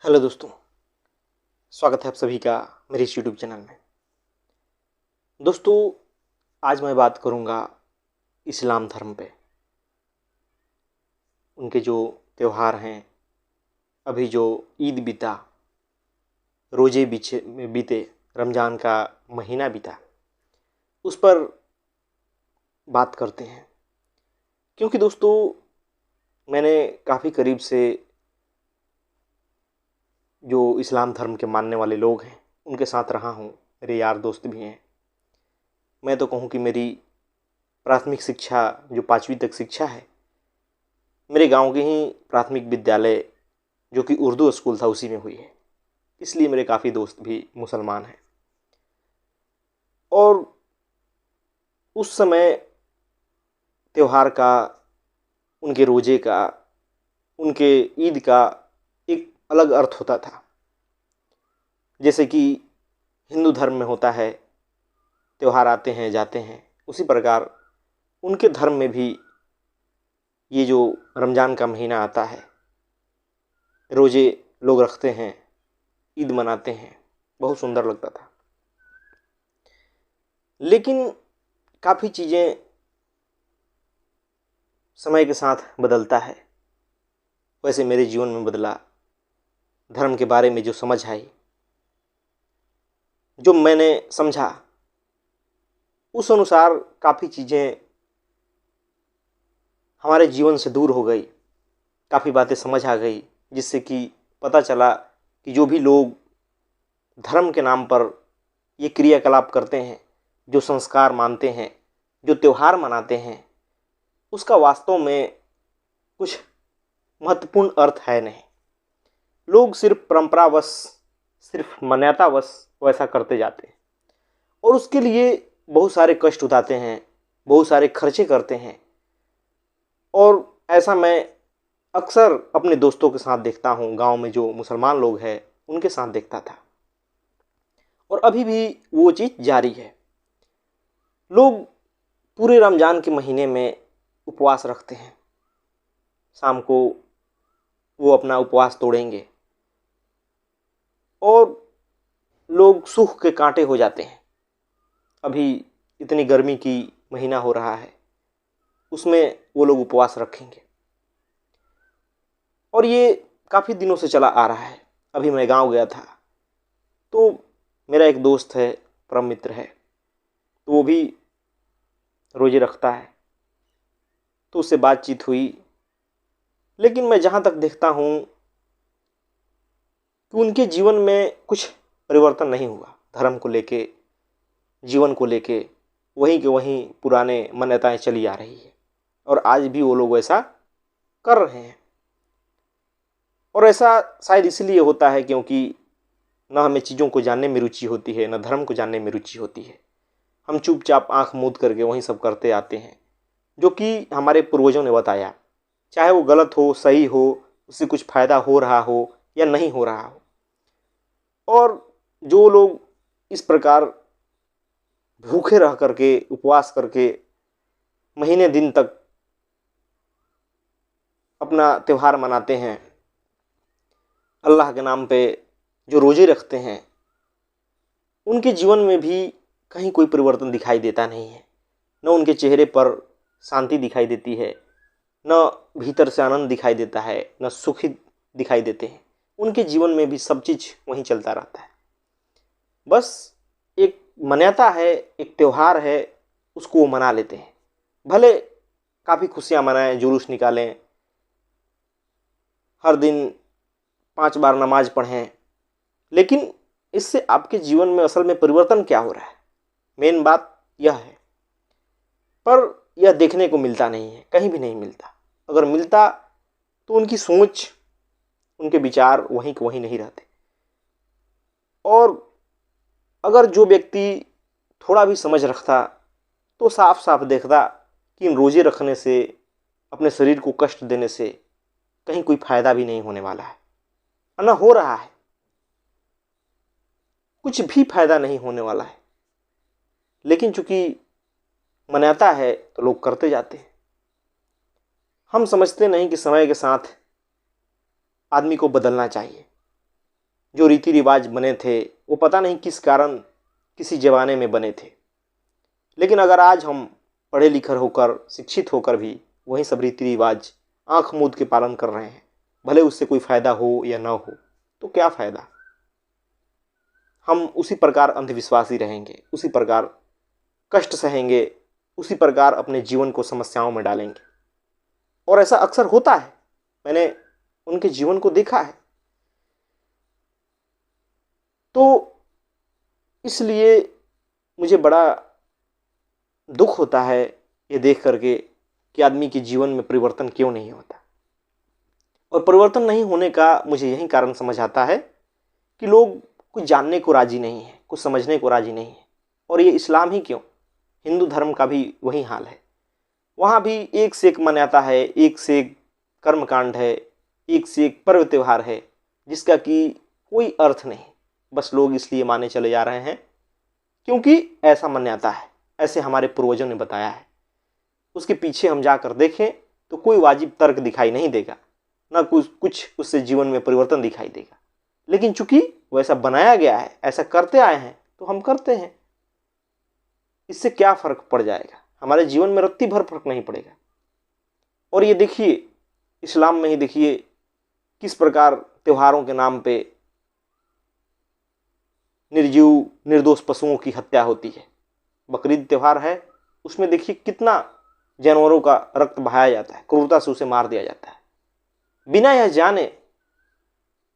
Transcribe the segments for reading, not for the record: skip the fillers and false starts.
Hello दोस्तों, स्वागत है आप सभी का मेरे इस यूट्यूब चैनल में। दोस्तों, आज मैं बात करूंगा इस्लाम धर्म पे। उनके जो त्यौहार हैं, अभी जो ईद बीता, रोज़े बीते, रमज़ान का महीना बीता, उस पर बात करते हैं। क्योंकि दोस्तों, मैंने काफ़ी करीब से जो इस्लाम धर्म के मानने वाले लोग हैं उनके साथ रहा हूँ। मेरे यार दोस्त भी हैं। मैं तो कहूँ कि मेरी प्राथमिक शिक्षा जो 5वीं तक शिक्षा है, मेरे गांव के ही प्राथमिक विद्यालय जो कि उर्दू स्कूल था उसी में हुई है। इसलिए मेरे काफ़ी दोस्त भी मुसलमान हैं। और उस समय त्यौहार का, उनके रोज़े का, उनके ईद का एक अलग अर्थ होता था। जैसे कि हिंदू धर्म में होता है, त्यौहार आते हैं जाते हैं, उसी प्रकार उनके धर्म में भी ये जो रमज़ान का महीना आता है, रोज़े लोग रखते हैं, ईद मनाते हैं, बहुत सुंदर लगता था। लेकिन काफ़ी चीज़ें समय के साथ बदलता है। वैसे मेरे जीवन में बदला। धर्म के बारे में जो समझ आई, जो मैंने समझा, उस अनुसार काफ़ी चीज़ें हमारे जीवन से दूर हो गई। काफ़ी बातें समझ आ गई, जिससे कि पता चला कि जो भी लोग धर्म के नाम पर ये क्रियाकलाप करते हैं, जो संस्कार मानते हैं, जो त्यौहार मनाते हैं, उसका वास्तव में कुछ महत्वपूर्ण अर्थ है नहीं। लोग सिर्फ परंपरावश, सिर्फ मान्यतावश वैसा करते जाते हैं और उसके लिए बहुत सारे कष्ट उठाते हैं, बहुत सारे खर्चे करते हैं। और ऐसा मैं अक्सर अपने दोस्तों के साथ देखता हूँ। गांव में जो मुसलमान लोग हैं उनके साथ देखता था, और अभी भी वो चीज़ जारी है। लोग पूरे रमज़ान के महीने में उपवास रखते हैं। शाम को वो अपना उपवास तोड़ेंगे और लोग सूख के कांटे हो जाते हैं। अभी इतनी गर्मी की महीना हो रहा है, उसमें वो लोग उपवास रखेंगे, और ये काफ़ी दिनों से चला आ रहा है। अभी मैं गांव गया था, तो मेरा एक दोस्त है, परम मित्र है, तो वो भी रोज़े रखता है, तो उससे बातचीत हुई। लेकिन मैं जहाँ तक देखता हूँ कि उनके जीवन में कुछ परिवर्तन नहीं हुआ। धर्म को लेके, जीवन को लेके वहीं के वहीं पुराने मान्यताएं चली आ रही है, और आज भी वो लोग ऐसा कर रहे हैं। और ऐसा शायद इसलिए होता है क्योंकि न हमें चीज़ों को जानने में रुचि होती है, न धर्म को जानने में रुचि होती है। हम चुपचाप आंख मूंद करके वहीं सब करते आते हैं, जो कि हमारे पूर्वजों ने बताया। चाहे वो गलत हो, सही हो, उससे कुछ फ़ायदा हो रहा हो या नहीं हो रहा हो। और जो लोग इस प्रकार भूखे रह करके, उपवास करके महीने दिन तक अपना त्यौहार मनाते हैं, अल्लाह के नाम पे जो रोज़े रखते हैं, उनके जीवन में भी कहीं कोई परिवर्तन दिखाई देता नहीं है। न उनके चेहरे पर शांति दिखाई देती है, न भीतर से आनंद दिखाई देता है, न सुखी दिखाई देते हैं। उनके जीवन में भी सब चीज़ वहीं चलता रहता है। बस एक मान्यता है, एक त्यौहार है, उसको वो मना लेते हैं। भले काफ़ी खुशियाँ मनाएं, जुलूस निकालें, हर दिन 5 बार नमाज पढ़ें, लेकिन इससे आपके जीवन में असल में परिवर्तन क्या हो रहा है, मेन बात यह है। पर यह देखने को मिलता नहीं है, कहीं भी नहीं मिलता। अगर मिलता तो उनकी सोच, उनके विचार वहीं के वहीं नहीं रहते। और अगर जो व्यक्ति थोड़ा भी समझ रखता तो साफ साफ देखता कि इन रोज़े रखने से, अपने शरीर को कष्ट देने से कहीं कोई फ़ायदा भी नहीं होने वाला है, और न हो रहा है, कुछ भी फ़ायदा नहीं होने वाला है। लेकिन चूंकि मान्यता है तो लोग करते जाते हैं। हम समझते नहीं कि समय के साथ आदमी को बदलना चाहिए। जो रीति रिवाज बने थे वो पता नहीं किस कारण किसी ज़माने में बने थे। लेकिन अगर आज हम पढ़े लिखे होकर, शिक्षित होकर भी वही सब रीति रिवाज आंख मूंद के पालन कर रहे हैं, भले उससे कोई फ़ायदा हो या ना हो, तो क्या फ़ायदा। हम उसी प्रकार अंधविश्वासी रहेंगे, उसी प्रकार कष्ट सहेंगे, उसी प्रकार अपने जीवन को समस्याओं में डालेंगे। और ऐसा अक्सर होता है, मैंने उनके जीवन को देखा है। तो इसलिए मुझे बड़ा दुख होता है ये देख करके कि आदमी के जीवन में परिवर्तन क्यों नहीं होता। और परिवर्तन नहीं होने का मुझे यही कारण समझ आता है कि लोग कुछ जानने को राजी नहीं है, कुछ समझने को राजी नहीं है। और ये इस्लाम ही क्यों, हिंदू धर्म का भी वही हाल है। वहाँ भी एक से एक मान्यता है, एक से एक कर्मकांड है, एक से एक पर्व त्यौहार है जिसका कि कोई अर्थ नहीं, बस लोग इसलिए माने चले जा रहे हैं क्योंकि ऐसा मान्यता है, ऐसे हमारे पूर्वजों ने बताया है। उसके पीछे हम जाकर देखें तो कोई वाजिब तर्क दिखाई नहीं देगा, ना कुछ उससे जीवन में परिवर्तन दिखाई देगा। लेकिन चूंकि वैसा बनाया गया है, ऐसा करते आए हैं, तो हम करते हैं। इससे क्या फ़र्क पड़ जाएगा, हमारे जीवन में रत्ती भर फर्क नहीं पड़ेगा। और ये देखिए, इस्लाम में ही देखिए किस प्रकार त्योहारों के नाम पे निर्जीव निर्दोष पशुओं की हत्या होती है। बकरीद त्यौहार है, उसमें देखिए कितना जानवरों का रक्त बहाया जाता है, क्रूरता से उसे मार दिया जाता है, बिना यह जाने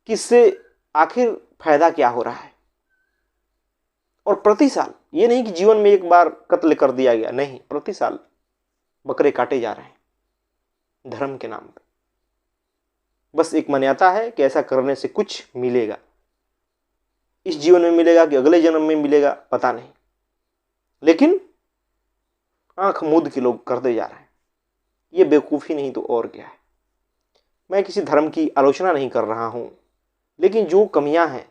कि इससे आखिर फायदा क्या हो रहा है। और प्रति साल, ये नहीं कि जीवन में एक बार कत्ल कर दिया गया, नहीं, प्रति साल बकरे काटे जा रहे हैं धर्म के नाम पे। बस एक मान्यता है कि ऐसा करने से कुछ मिलेगा, इस जीवन में मिलेगा कि अगले जन्म में मिलेगा पता नहीं, लेकिन आंख मूंद के लोग करते जा रहे हैं। ये बेवकूफ़ी नहीं तो और क्या है। मैं किसी धर्म की आलोचना नहीं कर रहा हूँ, लेकिन जो कमियां हैं,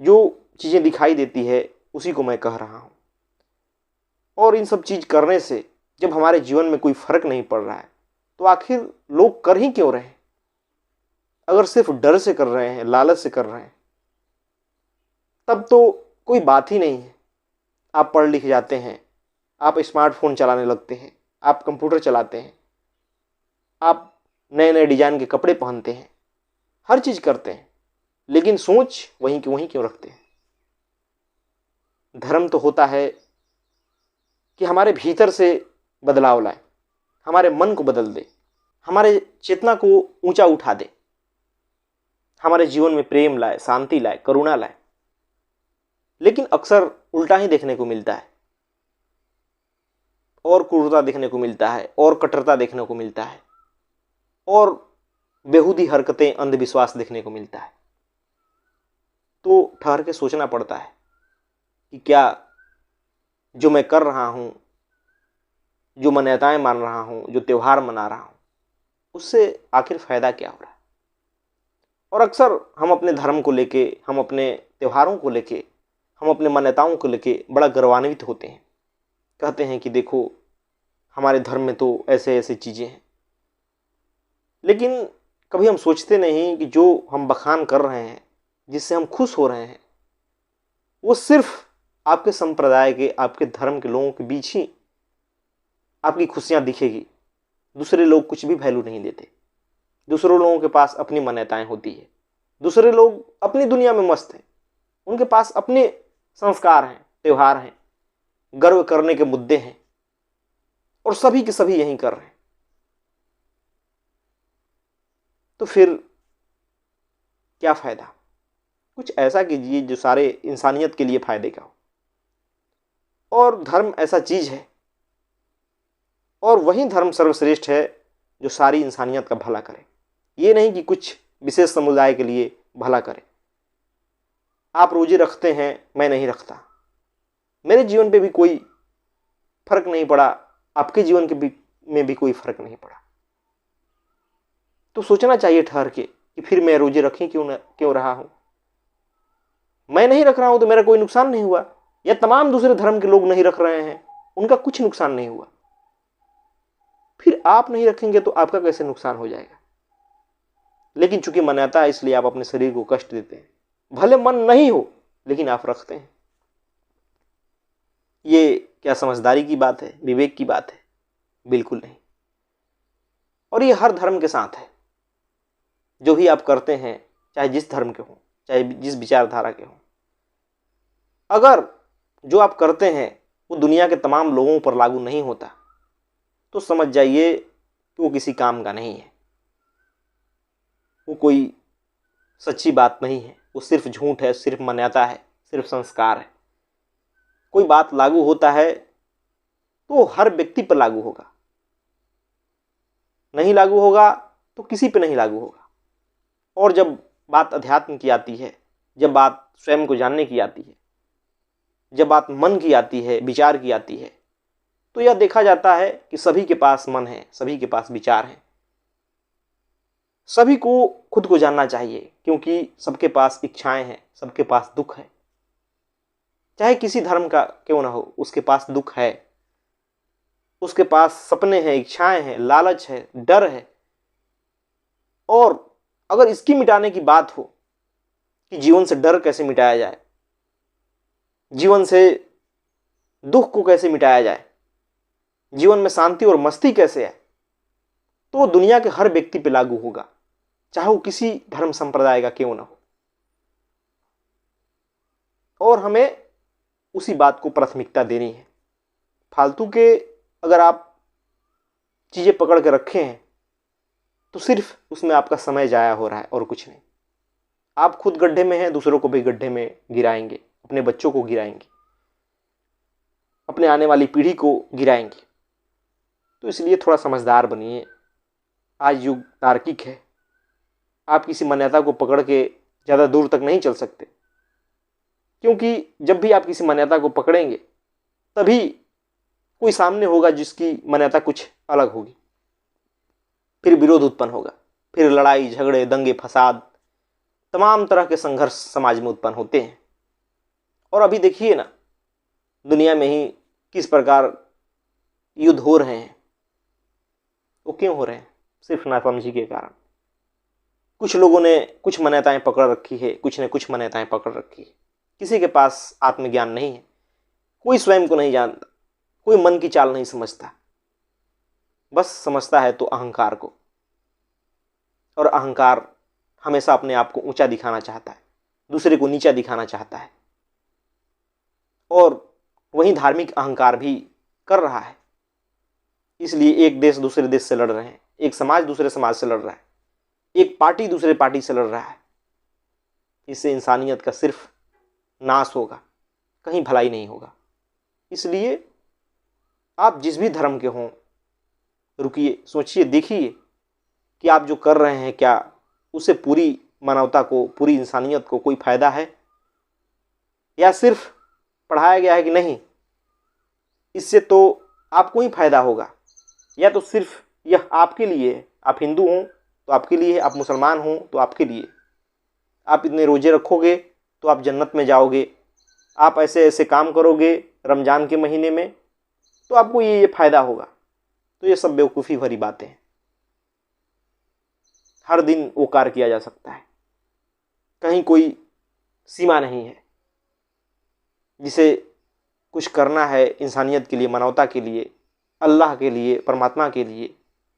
जो चीज़ें दिखाई देती है, उसी को मैं कह रहा हूँ। और इन सब चीज़ करने से जब हमारे जीवन में कोई फ़र्क नहीं पड़ रहा है, तो आखिर लोग कर ही क्यों रहे हैं। अगर सिर्फ डर से कर रहे हैं, लालच से कर रहे हैं, तब तो कोई बात ही नहीं है। आप पढ़ लिख जाते हैं, आप स्मार्टफोन चलाने लगते हैं, आप कंप्यूटर चलाते हैं, आप नए नए डिजाइन के कपड़े पहनते हैं, हर चीज़ करते हैं, लेकिन सोच वहीं की वहीं क्यों रखते हैं। धर्म तो होता है कि हमारे भीतर से बदलाव लाए, हमारे मन को बदल दे, हमारे चेतना को ऊंचा उठा दे, हमारे जीवन में प्रेम लाए, शांति लाए, करुणा लाए। लेकिन अक्सर उल्टा ही देखने को मिलता है, और क्रूरता देखने को मिलता है, और कट्टरता देखने को मिलता है, और बेहूदी हरकतें, अंधविश्वास देखने को मिलता है। तो ठहर के सोचना पड़ता है कि क्या जो मैं कर रहा हूँ, जो मान्यताएं मान रहा हूँ, जो त्यौहार मना रहा हूँ, उससे आखिर फ़ायदा क्या हो रहा है। और अक्सर हम अपने धर्म को लेके, हम अपने त्योहारों को लेके, हम अपने मान्यताओं को लेके बड़ा गौरवान्वित होते हैं। कहते हैं कि देखो हमारे धर्म में तो ऐसे ऐसे चीज़ें हैं। लेकिन कभी हम सोचते नहीं कि जो हम बखान कर रहे हैं, जिससे हम खुश हो रहे हैं, वो सिर्फ आपके संप्रदाय के, आपके धर्म के लोगों के बीच ही आपकी खुशियाँ दिखेगी। दूसरे लोग कुछ भी वैल्यू नहीं देते। दूसरे लोगों के पास अपनी मान्यताएं होती है, दूसरे लोग अपनी दुनिया में मस्त हैं, उनके पास अपने संस्कार हैं, त्यौहार हैं, गर्व करने के मुद्दे हैं, और सभी के सभी यही कर रहे हैं। तो फिर क्या फ़ायदा। कुछ ऐसा कीजिए जो सारे इंसानियत के लिए फ़ायदे का हो। और धर्म ऐसा चीज़ है, और वही धर्म सर्वश्रेष्ठ है जो सारी इंसानियत का भला करे। ये नहीं कि कुछ विशेष समुदाय के लिए भला करे। आप रोजे रखते हैं, मैं नहीं रखता, मेरे जीवन पे भी कोई फर्क नहीं पड़ा, आपके जीवन के में भी कोई फर्क नहीं पड़ा। तो सोचना चाहिए ठहर के कि फिर मैं रोजे रखें क्यों रहा हूं। मैं नहीं रख रहा हूं तो मेरा कोई नुकसान नहीं हुआ, या तमाम दूसरे धर्म के लोग नहीं रख रहे हैं, उनका कुछ नुकसान नहीं हुआ। फिर आप नहीं रखेंगे तो आपका कैसे नुकसान हो जाएगा। लेकिन चूंकि मान्यता है इसलिए आप अपने शरीर को कष्ट देते हैं। भले मन नहीं हो लेकिन आप रखते हैं। ये क्या समझदारी की बात है, विवेक की बात है? बिल्कुल नहीं। और ये हर धर्म के साथ है। जो भी आप करते हैं, चाहे जिस धर्म के हों, चाहे जिस विचारधारा के हों, अगर जो आप करते हैं वो दुनिया के तमाम लोगों पर लागू नहीं होता तो समझ जाइए कि वो किसी काम का नहीं है, वो कोई सच्ची बात नहीं है, वो सिर्फ झूठ है, सिर्फ मान्यता है, सिर्फ संस्कार है। कोई बात लागू होता है तो हर व्यक्ति पर लागू होगा, नहीं लागू होगा तो किसी पे नहीं लागू होगा। और जब बात अध्यात्म की आती है, जब बात स्वयं को जानने की आती है, जब बात मन की आती है, विचार की आती है, तो यह देखा जाता है कि सभी के पास मन है, सभी के पास विचार है। सभी को खुद को जानना चाहिए क्योंकि सबके पास इच्छाएं हैं, सबके पास दुख है। चाहे किसी धर्म का क्यों ना हो, उसके पास दुख है, उसके पास सपने हैं, इच्छाएं हैं, लालच है, डर है। और अगर इसकी मिटाने की बात हो कि जीवन से डर कैसे मिटाया जाए, जीवन से दुख को कैसे मिटाया जाए, जीवन में शांति और मस्ती कैसे आए, तो दुनिया के हर व्यक्ति पे लागू होगा, चाहे वो किसी धर्म संप्रदाय का क्यों ना हो। और हमें उसी बात को प्राथमिकता देनी है। फालतू के अगर आप चीजें पकड़ के रखे हैं तो सिर्फ उसमें आपका समय जाया हो रहा है और कुछ नहीं। आप खुद गड्ढे में हैं, दूसरों को भी गड्ढे में गिराएंगे, अपने बच्चों को गिराएंगे, अपने आने वाली पीढ़ी को गिराएंगे। तो इसलिए थोड़ा समझदार बनिए। आज युग तार्किक है। आप किसी मान्यता को पकड़ के ज़्यादा दूर तक नहीं चल सकते, क्योंकि जब भी आप किसी मान्यता को पकड़ेंगे तभी कोई सामने होगा जिसकी मान्यता कुछ अलग होगी, फिर विरोध उत्पन्न होगा, फिर लड़ाई झगड़े, दंगे फसाद, तमाम तरह के संघर्ष समाज में उत्पन्न होते हैं। और अभी देखिए ना, दुनिया में ही किस प्रकार युद्ध हो रहे हैं। वो क्यों हो रहे हैं? सिर्फ नासमझी के कारण। कुछ लोगों ने कुछ मान्यताएं पकड़ रखी है, कुछ ने कुछ मान्यताएं पकड़ रखी है। किसी के पास आत्मज्ञान नहीं है, कोई स्वयं को नहीं जानता, कोई मन की चाल नहीं समझता, बस समझता है तो अहंकार को। और अहंकार हमेशा अपने आप को ऊंचा दिखाना चाहता है, दूसरे को नीचा दिखाना चाहता है। और वही धार्मिक अहंकार भी कर रहा है। इसलिए एक देश दूसरे देश से लड़ रहे हैं, एक समाज दूसरे समाज से लड़ रहा है, एक पार्टी दूसरे पार्टी से लड़ रहा है। इससे इंसानियत का सिर्फ नाश होगा, कहीं भलाई नहीं होगा। इसलिए आप जिस भी धर्म के हों, रुकिए, सोचिए, देखिए कि आप जो कर रहे हैं क्या उससे पूरी मानवता को, पूरी इंसानियत को कोई फायदा है, या सिर्फ पढ़ाया गया है कि नहीं इससे तो आपको ही फायदा होगा, या तो सिर्फ यह आपके लिए है। आप हिंदू हों तो आपके लिए, आप मुसलमान हों तो आपके लिए। आप इतने रोजे रखोगे तो आप जन्नत में जाओगे, आप ऐसे ऐसे काम करोगे रमज़ान के महीने में तो आपको ये फ़ायदा होगा। तो ये सब बेवकूफ़ी भरी बातें हैं। हर दिन वो कार्य किया जा सकता है, कहीं कोई सीमा नहीं है। जिसे कुछ करना है इंसानियत के लिए, मानवता के लिए, अल्लाह के लिए, परमात्मा के लिए,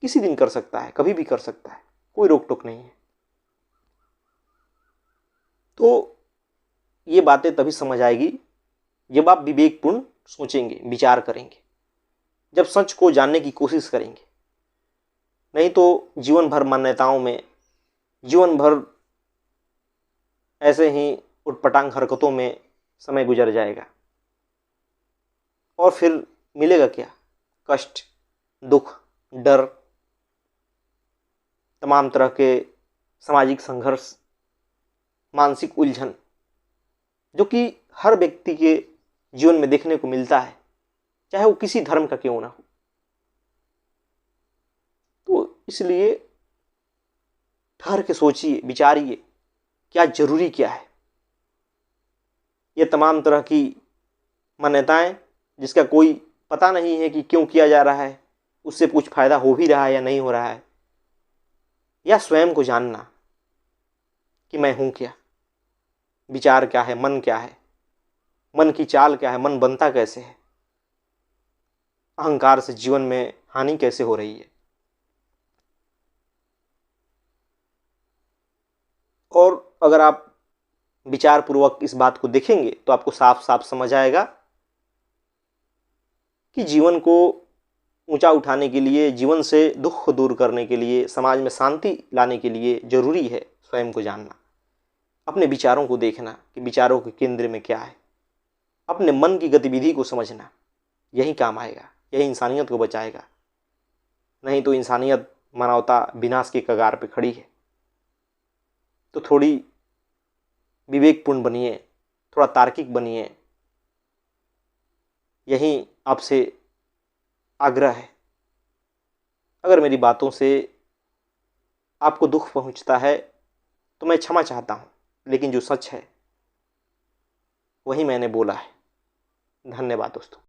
किसी दिन कर सकता है, कभी भी कर सकता है, कोई रोक टोक नहीं है। तो ये बातें तभी समझ आएगी जब आप विवेकपूर्ण सोचेंगे, विचार करेंगे, जब सच को जानने की कोशिश करेंगे। नहीं तो जीवन भर मान्यताओं में, जीवन भर ऐसे ही उटपटांग हरकतों में समय गुजर जाएगा और फिर मिलेगा क्या? कष्ट, दुख, डर, तमाम तरह के सामाजिक संघर्ष, मानसिक उलझन, जो कि हर व्यक्ति के जीवन में देखने को मिलता है, चाहे वो किसी धर्म का क्यों ना हो। तो इसलिए ठहर के सोचिए, विचारिए, क्या जरूरी क्या है। ये तमाम तरह की मान्यताएं जिसका कोई पता नहीं है कि क्यों किया जा रहा है, उससे कुछ फायदा हो भी रहा है या नहीं हो रहा है, या स्वयं को जानना, कि मैं हूँ क्या, विचार क्या है, मन क्या है, मन की चाल क्या है, मन बनता कैसे है, अहंकार से जीवन में हानि कैसे हो रही है। और अगर आप विचार पूर्वक इस बात को देखेंगे तो आपको साफ साफ समझ आएगा कि जीवन को ऊंचा उठाने के लिए, जीवन से दुख को दूर करने के लिए, समाज में शांति लाने के लिए जरूरी है स्वयं को जानना, अपने विचारों को देखना कि विचारों के केंद्र में क्या है, अपने मन की गतिविधि को समझना। यही काम आएगा, यही इंसानियत को बचाएगा। नहीं तो इंसानियत, मानवता विनाश के कगार पे खड़ी है। तो थोड़ी विवेकपूर्ण बनिए, थोड़ा तार्किक बनिए, यही आपसे आग्रह है। अगर मेरी बातों से आपको दुख पहुंचता है तो मैं क्षमा चाहता हूं, लेकिन जो सच है वही मैंने बोला है। धन्यवाद दोस्तों।